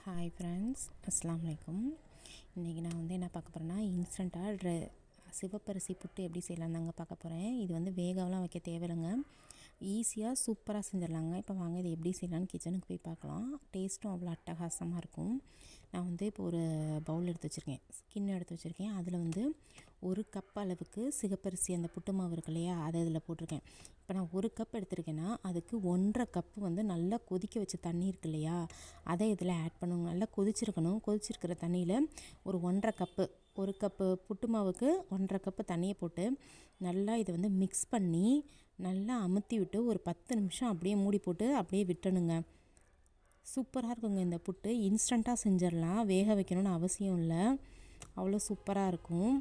Hi friends, அஸ்ஸலாமு அலைக்கும். இன்றைக்கி நான் என்ன பார்க்க போகிறேன்னா, இன்ஸ்டண்ட்டாக சிவப்பரிசி புட்டு எப்படி செய்யலாம்னு தாங்க பார்க்க போகிறேன். இது வேகலாம் வைக்க தேவையில்லைங்க, ஈஸியாக சூப்பராக செஞ்சிடலாங்க. இப்போ வாங்க இதை எப்படி செய்யலான்னு கிச்சனுக்கு போய் பார்க்கலாம். டேஸ்ட்டும் அவ்வளோ அட்டகாசமாக இருக்கும். நான் இப்போ ஒரு பவுல் எடுத்து வச்சுருக்கேன், கிண்ணம் எடுத்து வச்சுருக்கேன். அதில் ஒரு கப் அளவுக்கு சிகப்பரிசி அந்த புட்டு மாவு இருக்கு இல்லையா, அதை இதில் போட்டிருக்கேன். இப்போ நான் ஒரு கப் எடுத்துருக்கேன்னா அதுக்கு 1.5 கப்பு நல்லா கொதிக்க வச்ச தண்ணி இருக்கு இல்லையா, அதை இதில் ஆட் பண்ணுங்க. நல்லா கொதிச்சிருக்கணும். கொதிச்சிருக்கிற தண்ணியில் ஒரு 1.5 கப்பு, ஒரு கப்பு புட்டு மாவுக்கு 1.5 கப்பு தண்ணியை போட்டு நல்லா இதை மிக்ஸ் பண்ணி நல்லா அமுத்தி விட்டு ஒரு 10 நிமிஷம் அப்படியே மூடி போட்டு அப்படியே விட்டணுங்க. சூப்பராக இருக்குங்க இந்த புட்டு. இன்ஸ்டண்ட்டாக செஞ்சிடலாம், வேக வைக்கணும்னு அவசியம் இல்லை, அவ்வளோ சூப்பராக இருக்கும்.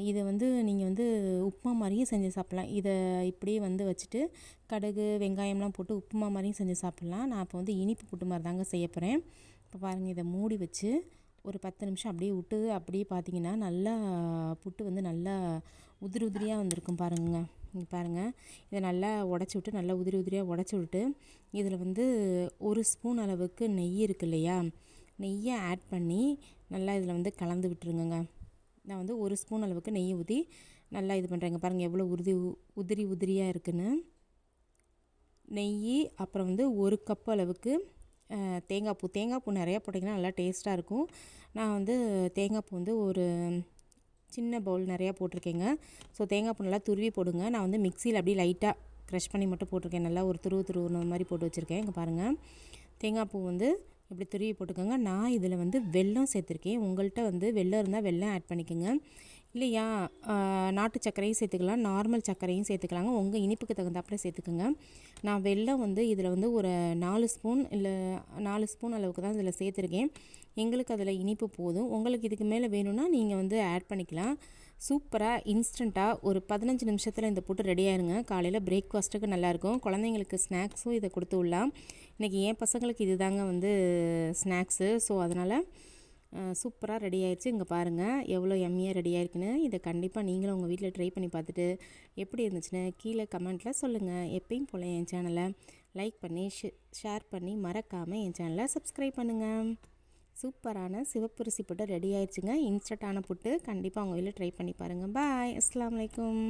இதை நீங்கள் உப்புமா மாதிரியும் செஞ்சு சாப்பிட்லாம். இதை இப்படியே வச்சுட்டு கடுகு வெங்காயம்லாம் போட்டு உப்புமா மாதிரியும் செஞ்சு சாப்பிட்லாம். நான் இப்போ இனிப்பு புட்டு மாதிரி தாங்க செய்ய போகிறேன். இப்போ பாருங்கள், இதை மூடி வச்சு ஒரு 10 நிமிஷம் அப்படியே விட்டு அப்படியே பார்த்திங்கன்னா நல்லா புட்டு நல்லா உதிரி உதிரியாக வந்திருக்கும் பாருங்க. இங்கே பாருங்கள், இதை நல்லா உடச்சி விட்டு நல்லா உதிரி உதிரியாக உடச்சி விட்டு இதில் ஒரு ஸ்பூன் அளவுக்கு நெய் இருக்கு இல்லையா, நெய்யை ஆட் பண்ணி நல்லா இதில் கலந்து விட்டுருங்க. நான் ஒரு ஸ்பூன் அளவுக்கு நெய் ஊற்றி நல்லா இது பண்ணுறேங்க. பாருங்கள் எவ்வளோ உதிரி உதிரியாக இருக்குன்னு. நெய் அப்புறம் ஒரு கப் அளவுக்கு தேங்காய் பூ நிறையா போட்டிங்கன்னா நல்லா டேஸ்ட்டாக இருக்கும். நான் தேங்காய் பூ ஒரு சின்ன பவுல் நிறையா போட்டிருக்கேங்க. ஸோ தேங்காய் பூ நல்லா துருவி போடுங்க. நான் மிக்சியில் அப்படியே லைட்டாக க்ரஷ் பண்ணி மட்டும் போட்டிருக்கேன். நல்லா ஒரு துருவுன மாதிரி போட்டு வச்சுருக்கேன். இங்கே பாருங்கள், தேங்காய் பூ இப்படி துருவி போட்டுக்கோங்க. நான் இதில் வெல்லம் சேர்த்துருக்கேன். உங்கள்கிட்ட வெல்லம் இருந்தால் வெல்லம் ஆட் பண்ணிக்கோங்க. இல்லையா நாட்டு சர்க்கரையும் சேர்த்துக்கலாம், நார்மல் சர்க்கரையும் சேர்த்துக்கலாங்க. உங்கள் இனிப்புக்கு தகுந்தாப்பில் சேர்த்துக்கோங்க. நான் வெல்லம் இதில் ஒரு 4 ஸ்பூன் இல்லை 4 ஸ்பூன் அளவுக்கு தான் இதில் சேர்த்துருக்கேன். எங்களுக்கு அதில் இனிப்பு போதும். உங்களுக்கு இதுக்கு மேலே வேணும்னா நீங்கள் ஆட் பண்ணிக்கலாம். சூப்பராக இன்ஸ்டண்ட்டாக ஒரு 15 நிமிஷத்தில் இந்த புட்டு ரெடி ஆயிருங்க. காலையில் பிரேக்ஃபாஸ்ட்டுக்கு நல்லாயிருக்கும். குழந்தைங்களுக்கு ஸ்நாக்ஸும் இதை கொடுத்து விடலாம். இன்றைக்கி என் பசங்களுக்கு இது தாங்க ஸ்நாக்ஸு. ஸோ அதனால் சூப்பராக ரெடி ஆயிடுச்சு. இங்கே பாருங்கள் எவ்வளோ எம்மியாக ரெடி ஆயிருக்குன்னு. இதை கண்டிப்பாக நீங்களும் உங்கள் வீட்டில் ட்ரை பண்ணி பார்த்துட்டு எப்படி இருந்துச்சுன்னு கீழே கமெண்ட்டில் சொல்லுங்கள். எப்பயும் போல் என் சேனலை லைக் பண்ணி ஷேர் பண்ணி மறக்காமல் என் சேனலை சப்ஸ்கிரைப் பண்ணுங்கள். சூப்பரான சிவப்பரிசி புட்டு ரெடி ஆயிடுச்சுங்க. இன்ஸ்டண்ட்டான புட்டு. கண்டிப்பாக உங்கள் வீட்டில் ட்ரை பண்ணி பாருங்கள். பாய், அஸ்ஸலாமு அலைக்கும்.